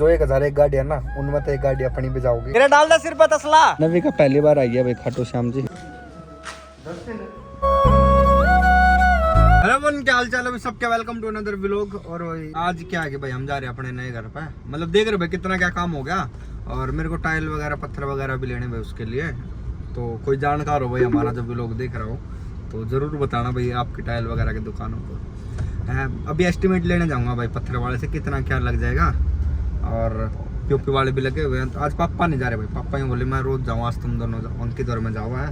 जो 1000 एक गाड़ी है ना, उनमें तो एक गाड़ी अपनी भी जाओगी। मेरा डाल दा सिर पर तसला। नवी का पहली बार आई है भाई खाटू श्याम जी। हेलो मन, क्या हाल चाल है सबके, वेलकम टू अनदर व्लॉग। और आज क्या है कि भाई हम जा रहे हैं अपने नए घर पे, मतलब देख रहे भाई कितना क्या काम हो गया। और मेरे को टाइल वगैरह पत्थर वगैरह भी लेने भाई, उसके लिए तो कोई जानकार हो भाई हमारा जब व्लॉग देख रहा हो तो ज़रूर बताना भाई आपकी टाइल वगैरह की दुकानों को। अभी एस्टिमेट लेने जाऊँगा भाई पत्थर वाले से, कितना क्या लग जाएगा। और पीओपी वाले भी लगे हुए हैं। तो आज पापा नहीं जा रहे भाई, पापा ही बोले मैं रोज़ जाऊँ, आज तुम दोनों उनके दौर में जाओ है।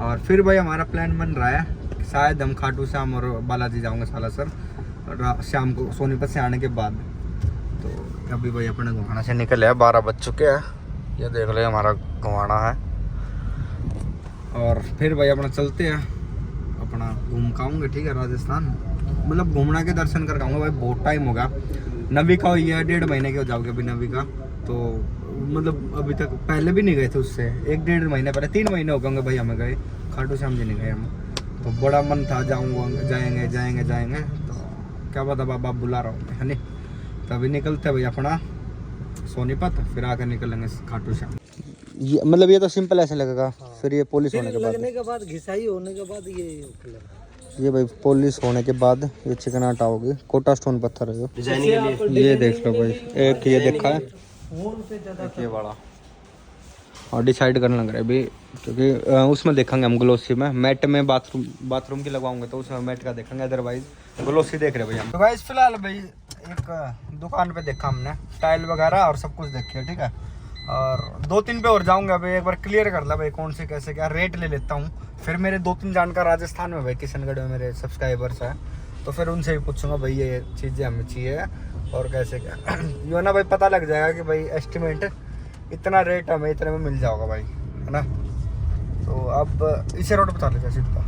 और फिर भाई हमारा प्लान बन रहा है, शायद हम खाटू श्याम और बालाजी जाऊँगे सालासर शाम को सोनीपत से आने के बाद। तो अभी भाई अपने घुमाना से निकले हैं, 12 बज चुके हैं। ये देख ले हमारा घुमाना है। और फिर भाई अपना चलते हैं, अपना घूम के आऊँगे, ठीक है। राजस्थान मतलब घूमना के दर्शन कर आऊँगा भाई, बहुत टाइम हो गया। नवी का हुई है 1.5 महीने के हो जाओगे अभी नवी का, तो मतलब अभी तक पहले भी नहीं गए थे उससे 1-1.5 महीने पहले, 3 महीने हो गए भाई हमें गए। खाटू श्याम जी नहीं गए हम, तो बड़ा मन था जाऊँगा, जाएंगे। तो क्या पता बाबा बुला रहा हूँ है नहीं। तभी निकलते भाई अपना सोनीपत, फिर आकर निकलेंगे खाटू श्याम। ये मतलब ये तो सिंपल ऐसे लगेगा। हाँ। फिर ये पुलिस होने के बाद घिसाई होने के बाद ये भाई पुलिस होने के बाद ये चिकन आटा होगी। कोटा स्टोन पत्थर है ये देख लो भाई, एक ये देखा है, एक ये बड़ा। और डिसाइड करने लग रहा है अभी, क्योंकि उसमें देखेंगे हम ग्लोसी में, मैट में बाथरूम की लगवाऊंगे तो उसमें मैट का देखेंगे, अदरवाइज ग्लोसी देख रहे भैया। तो गाइस फिलहाल भाई एक दुकान पे देखा हमने टाइल वगैरह और सब कुछ देखिए, ठीक है। और 2-3 पे और जाऊंगा भाई, एक बार क्लियर कर ला भाई कौन से कैसे क्या रेट ले लेता हूँ। फिर मेरे 2-3 जानकार राजस्थान में भाई, किशनगढ़ में मेरे सब्सक्राइबर्स हैं, तो फिर उनसे भी पूछूंगा भाई ये चीज़ें हमें चाहिए और कैसे क्या यो ना भाई, पता लग जाएगा कि भाई एस्टिमेट इतना रेट हमें इतने में मिल जाएगा भाई, है ना। तो अब इसे रोड बता लेते सीधा,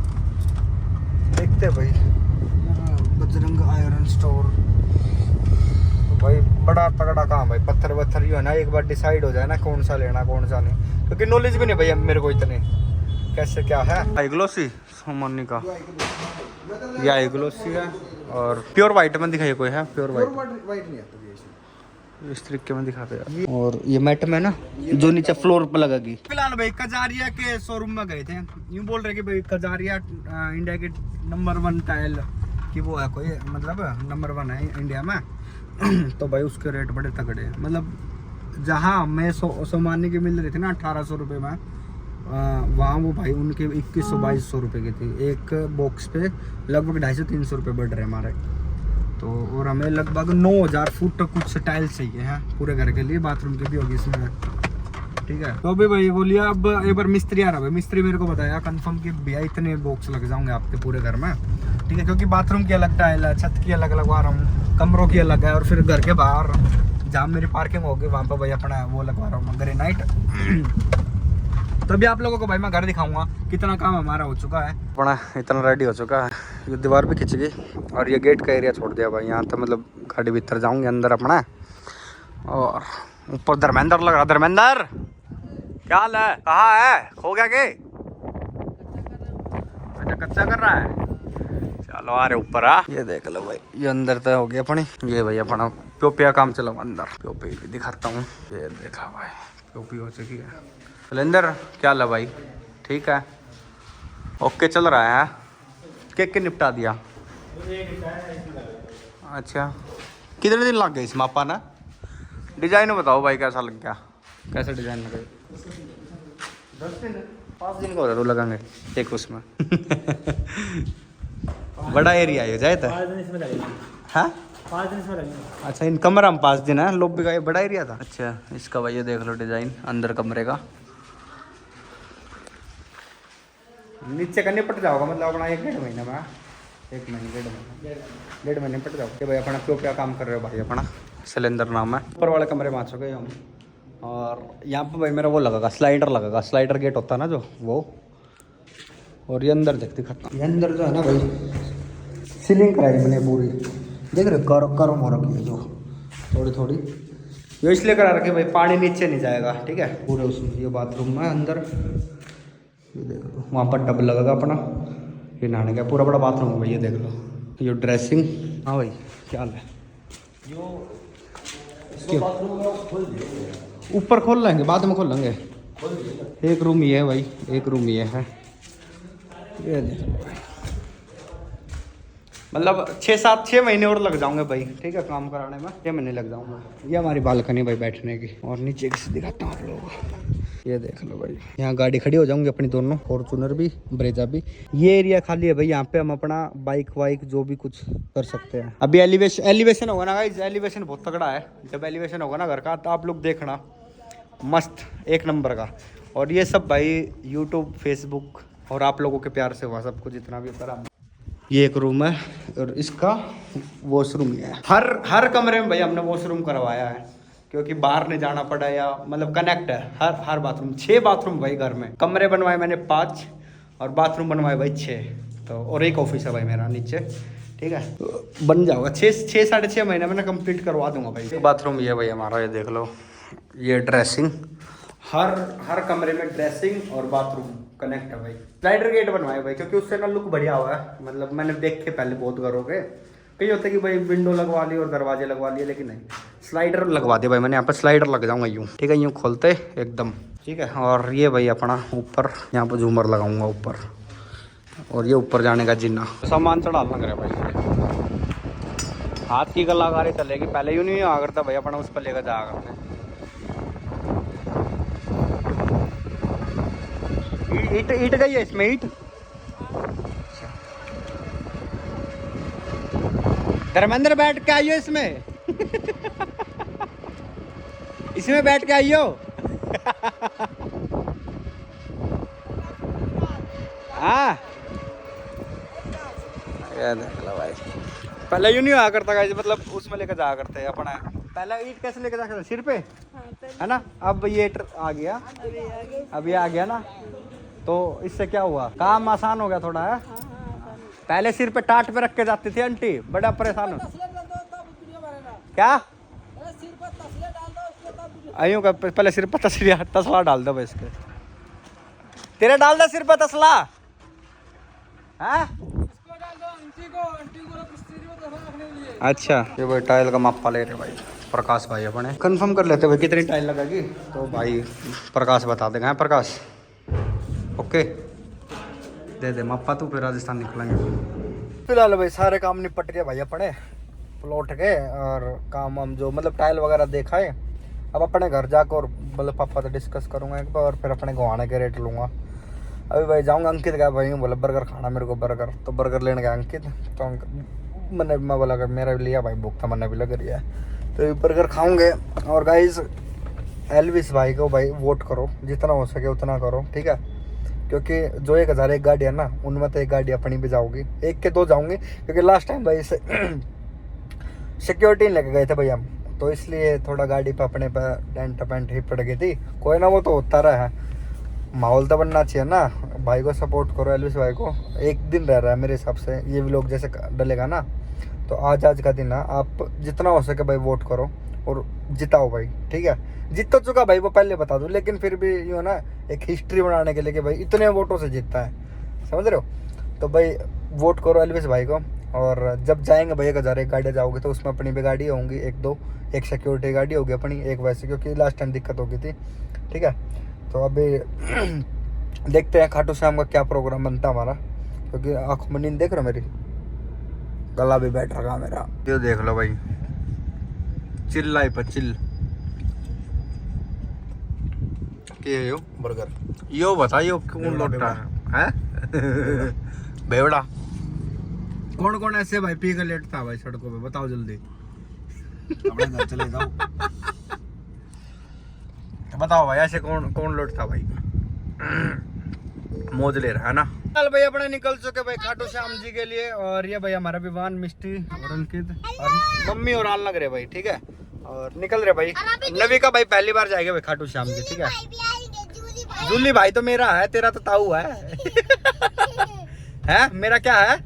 देखते भाई बजरंग आयरन स्टोर। तो भाई बड़ा तगड़ा काम भाई, पत्थर वत्थर जो है ना, एक बार डिसाइड हो जाए ना कौन सा लेना कौन सा नहीं, क्योंकि नॉलेज भी नहीं भाई मेरे को इतने कैसे क्या है। ग्लोसी सोमनी का या ग्लोसी है, और प्योर वाइट में दिखाइए कोई है, प्योर वाइट नहीं है इस तरीके में दिखाते हैं। और ये मैट में ना जो नीचे फ्लोर पर लगेगी। फिलहाल भाई कजारिया के शोरूम में गए थे, यूँ बोल रहे कि भाई कजारिया इंडिया के नंबर 1 टाइल की वो है, कोई मतलब नंबर 1 है इंडिया में। तो भाई उसके रेट बड़े तगड़े हैं, मतलब जहाँ मैं सोमानी की मिल रही थी ना 1800 रुपये में, वहाँ वो भाई उनके 2100-2200 रुपये की थी। एक बॉक्स पे लगभग 250-300 रुपये बढ़ रहे हमारे। तो और हमें लगभग 9000 फुट कुछ टाइल्स चाहिए हैं पूरे घर के लिए, बाथरूम की भी होगी इसमें, ठीक है। तो अभी भाई बोलिए, अब एक बार मिस्त्री आ रहा है, मिस्त्री मेरे को बताया कंफर्म कि भैया इतने बॉक्स लग जाओगे आपके पूरे घर में, ठीक है। क्योंकि बाथरूम की अलग टाइल है, छत की अलग लगवा रहा हूँ, कमरों की अलग है, और फिर घर के बाहर जहाँ मेरी पार्किंग होगी वहाँ पर भाई अपना वो लगवा रहा हूँ ग्रेनाइट। तभी आप लोगों को भाई मैं घर दिखाऊंगा कितना काम हमारा हो चुका है। अपना इतना रेडी हो चुका है, ये दीवार भी खिंच गई और ये गेट का एरिया छोड़ दिया भाई, यहाँ तक मतलब गाड़ी भीतर जाऊंगी अंदर अपना। और ऊपर धर्मेंद्र लगा, धर्मेंद्र क्या हाल है, कहाँ है, खो गया के? अच्छा कच्चा कर रहा है, चलो आ रहे ऊपर आ। ये देख लो भाई, ये अंदर तो हो गया अपनी, ये भाई अपना प्योपिया काम चला अंदर, प्योपी भी दिखाता हूँ। ये देखा भाई प्योपी हो चुकी है। शैलेंद्र क्या ला भाई, ठीक है ओके चल रहा है। केक निपटा दिया, अच्छा कितने दिन लग गए इसमें आपा ना? डिजाइन बताओ भाई कैसा लग गया, कैसा डिजाइन लगा? 5 दिन का हो रहा तो लगाएंगे एक उसमें। बड़ा एरिया है जाए तो, हाँ 5 दिन इसमें लगेंगे। अच्छा इन कमरा में 5 दिन है, लॉबी का ये बड़ा एरिया था। अच्छा इसका भाई ये देख लो डिजाइन अंदर कमरे का, नीचे का निपट जाओगा मतलब अपना 1-1.5 महीने में, 1 महीने निपट जाओगे भाई। अपना क्यों क्या काम कर रहे हो भाई, अपना सिलेंडर नाम है। ऊपर वाले कमरे में आ चुके हम, और यहाँ पे भाई मेरा वो लगेगा स्लाइडर लगेगा, स्लाइडर गेट होता है ना जो वो। और ये अंदर देखते खत्म, ये अंदर जो है ना भाई सीलिंग कराई मैंने पूरी, देख रहे करम हो रखी है जो थोड़ी थोड़ी, ये इसलिए करा रखे भाई पानी नीचे नहीं जाएगा, ठीक है पूरे उसमें। ये बाथरूम में अंदर ये देख लो, वहाँ पर टब लगेगा अपना, ये नहाने का पूरा बड़ा बाथरूम है भाई, ये देख लो। ये ड्रेसिंग, हाँ भाई क्या हाल है। जो ऊपर खोल लेंगे, बाद में खोल लेंगे। एक रूम ये है भाई, एक रूम ये है। ये मतलब 6 महीने और लग जाऊंगे भाई, ठीक है, काम कराने में 6 महीने लग जाऊंगा। ये हमारी बालकनी भाई बैठने की, और नीचे की दिखाता हूँ आप लोगों को। ये देख लो भाई, यहाँ गाड़ी खड़ी हो जाऊंगी अपनी दोनों, फॉर्चूनर भी ब्रेजा भी। ये एरिया खाली है भाई, यहाँ पे हम अपना बाइक वाइक जो भी कुछ कर सकते हैं। अभी एलिवेशन होगा ना गाइस, एलिवेशन बहुत तगड़ा है। जब एलिवेशन होगा ना घर का तो आप लोग देखना, मस्त एक नंबर का। और ये सब भाई यूट्यूब फेसबुक और आप लोगों के प्यार से हुआ सब कुछ, जितना भी करा। ये एक रूम है और इसका वॉशरूम है। हर कमरे में भाई हमने वॉशरूम करवाया है, क्योंकि बाहर नहीं जाना पड़ा, या मतलब कनेक्ट है हर बाथरूम। 6 बाथरूम भाई घर में, कमरे बनवाए मैंने 5 और बाथरूम बनवाए भाई 6। तो और एक ऑफिस है भाई मेरा नीचे, ठीक है, तो बन जाओगा 6 साढ़े 6 महीने में ना कंप्लीट करवा दूंगा भाई। बाथरूम ये भाई हमारा, ये देख लो, ये ड्रेसिंग, हर कमरे में ड्रेसिंग और बाथरूम कनेक्ट है भाई। स्लाइडर गेट बनवाए भाई, क्योंकि उससे ना लुक बढ़िया हुआ है। मतलब मैंने देखे पहले बहुत घरों के, कई होते कि भाई विंडो लगवा ली और दरवाजे लगवा लिए, लेकिन नहीं, स्लाइडर लगवा दिया भाई मैंने। यहाँ पर स्लाइडर लग जाऊंगा यूँ, ठीक है, यूँ खोलते एकदम, ठीक है। और ये भाई अपना ऊपर, यहाँ पर झूमर लगाऊंगा ऊपर, और ये ऊपर जाने का जिन्ना। सामान चढ़ाना करे भाई, हाथ की कलाकारी चलेगी, पहले यूँ नहीं आ करता भाई, अपना उस पर लेकर जा करते। ईट गई है इसमें, ईट धर्मेंद्र बैठ के आइयो इसमें इसमें बैठ के आइयो हाँ, ये देख लो भाई, पहले यूँ नहीं आ करता गाइस, मतलब उसमें लेकर जा करते हैं अपना। पहले ईट कैसे लेकर जा करते सिर पे, है ना। अब ये आ गया, अब ये आ गया ना, तो इससे क्या हुआ, काम आसान हो गया थोड़ा है। पहले सिर पे टाट पे रख के जाती थी आंटी, बड़ा परेशान हो। क्या आयु का, पहले सिर पर तसला डाल दो भाई इसके, तेरे डाल दे सिर पर तसला है। अच्छा, ये भाई टाइल का मापा ले रहे भाई प्रकाश भाई अपने। कंफर्म कर लेते भाई कितनी टाइल लगेगी, तो भाई प्रकाश बता देगा। है प्रकाश, ओके, दे दे मापा तू, फिर राजस्थान निकलेंगे। फिलहाल भाई सारे काम निपट गए भाई अपने, प्लॉट के और काम हम जो मतलब टाइल वगैरह देखा है। अब अपने घर जाकर और मतलब पापा से डिस्कस करूँगा एक बार, और फिर अपने गंवाने के रेट लूँगा। अभी भाई जाऊँगा, अंकित गया भाई, बोला बर्गर खाना मेरे को, बर्गर, तो बर्गर लेने गया अंकित। तो मैंने, मैं बोला कि मेरा भी लिया भाई, भूख था, मैंने भी लग रही है, तो बर्गर खाऊँगे। और गाइस एल्विस भाई को भाई वोट करो, जितना हो सके उतना करो, ठीक है, क्योंकि जो 1000 एक गाड़ी है ना, उनमें तो एक गाड़ी अपनी भी जाओगी, एक के 2 जाऊंगी, क्योंकि लास्ट टाइम भाई सिक्योरिटी लेके गए थे भाई हम, तो इसलिए थोड़ा गाड़ी पे अपने पे डेंट पेंट ही पड़ गई थी। कोई ना, वो तो होता रहा है, माहौल तो बनना चाहिए ना। भाई को सपोर्ट करो, एल्विस भाई को। एक दिन रह रहा है मेरे हिसाब से, ये व्लॉग जैसे डलेगा ना, तो आज का दिन है, आप जितना हो सके भाई वोट करो और जिताओ भाई, ठीक है। जीत तो चुका भाई, वो पहले बता दूं, लेकिन फिर भी यूँ ना एक हिस्ट्री बनाने के लिए कि भाई इतने वोटों से जीतता है, समझ रहे हो। तो भाई वोट करो एल्विस भाई को। और जब जाएंगे भाई 1000 एक गाड़ी जाओगे, तो उसमें अपनी भी गाड़ी होंगी, 1-2, एक सिक्योरिटी गाड़ी होगी अपनी, एक वैसे, क्योंकि लास्ट टाइम दिक्कत हो गई थी, ठीक है। तो अभी देखते हैं खाटू श्याम का क्या प्रोग्राम बनता है हमारा, क्योंकि आँखों में नींद देख रहे हो मेरी, गला भी बैठ रहा मेरा। ये देख लो भाई, चिल्लाई पर चिल के यो बर्गर, यो बताइयो कौन लोटा है बेवड़ा, कौन कौन ऐसे भाई पी कर लेटता है भाई सड़कों पे, बताओ जल्दी अपने घर चले जाओ बताओ भाई, ऐसे कौन कौन लोटता भाई, मौज ले रहा है ना। चल भाई अपने निकल चुके भाई खाटू श्याम जी के लिए। और ये भाई हमारा विवान मिष्टी और अंकित और मम्मी और आल लग रहे भाई, ठीक है, और निकल रहे भाई। नवी का भाई पहली बार जाएगा भाई खाटू श्याम जी, ठीक है। जूली भाई तो मेरा है, तेरा तो ताऊ है है मेरा क्या है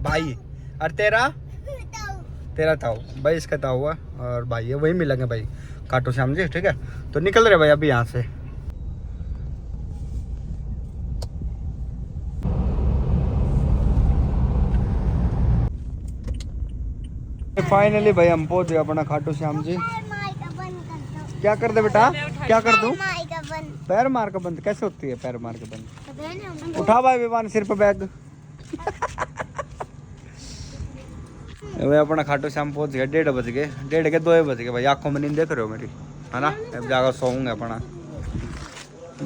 भाई, और तेरा ताऊ भाई, इसका ताऊ है और भाई है, वही मिलेंगे भाई खाटू श्याम जी, ठीक है। तो निकल रहे भाई अभी यहाँ से। फाइनली भाई हम पहुंच गए अपना खाटू श्याम जी। क्या कर दे बेटा, क्या कर दूं? माई का बंद। पैर मार का बंद कैसे होती है? पैर मार के बंद पता है ना। उठा भाई विमान सिर पे बैग। वे अपना खाटू श्याम पहुंच गया, 1:30 बज गए, 1:30 के 2 बज गए भाई। आंखों में नींद देख रहे हो मेरी, है ना? अब जाकर सोऊंगे अपना।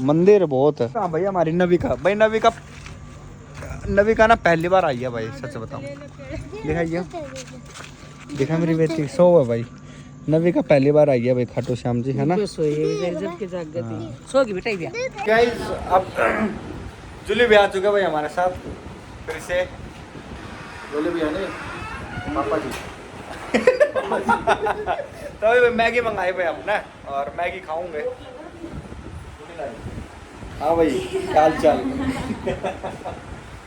मंदिर बहुत है। हाँ भैया हमारी नविका भाई, नविका ना पहली बार आई है भाई, सच बताऊं। दिखाइए, दिखा मेरी बेटी सो है भाई। नविका पहली बार आई है भाई खाटू श्याम जी, है ना? गाइस अब जुली भी आ चुके भाई हमारे साथ फिर से। जुली भी आने पापा जी। तो अभी मैगी मंगाई भाई अपने, और मैगी खाऊंगे। हाँ भाई क्या हाल चाल?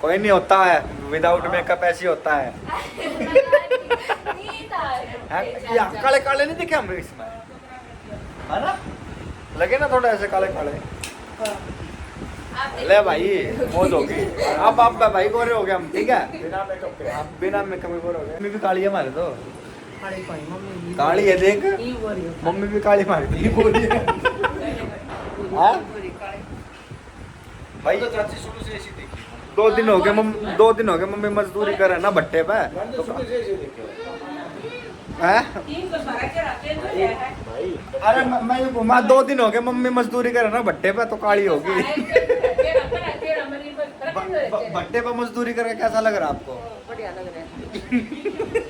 कोई नहीं, होता है विदाउट मेकअप ऐसे होता है। काले काले नहीं दिखे हम इसमें, है ना? लगे ना थोड़ा ऐसे काले काले। ले भाई मौज होगी। अब भाई गोरे हो गए हम, ठीक है? बिना मेकअप के, आप बिना मेकअप के गोरे हो गए। मम्मी भी काली है हमारे तो, काली है देख, मम्मी भी काली मारी थी भाई। तो चाची शुरू से ऐसी देखी। 2 दिन हो गए मम्मी मजदूरी करे ना भट्टे पे। अरे मैं घुमा, 2 दिन हो गए मम्मी मजदूरी करे ना भट्टे पे, तो काली होगी। भट्टे पे मजदूरी करके कैसा लग रहा है आपको? बढ़िया लग रहा है।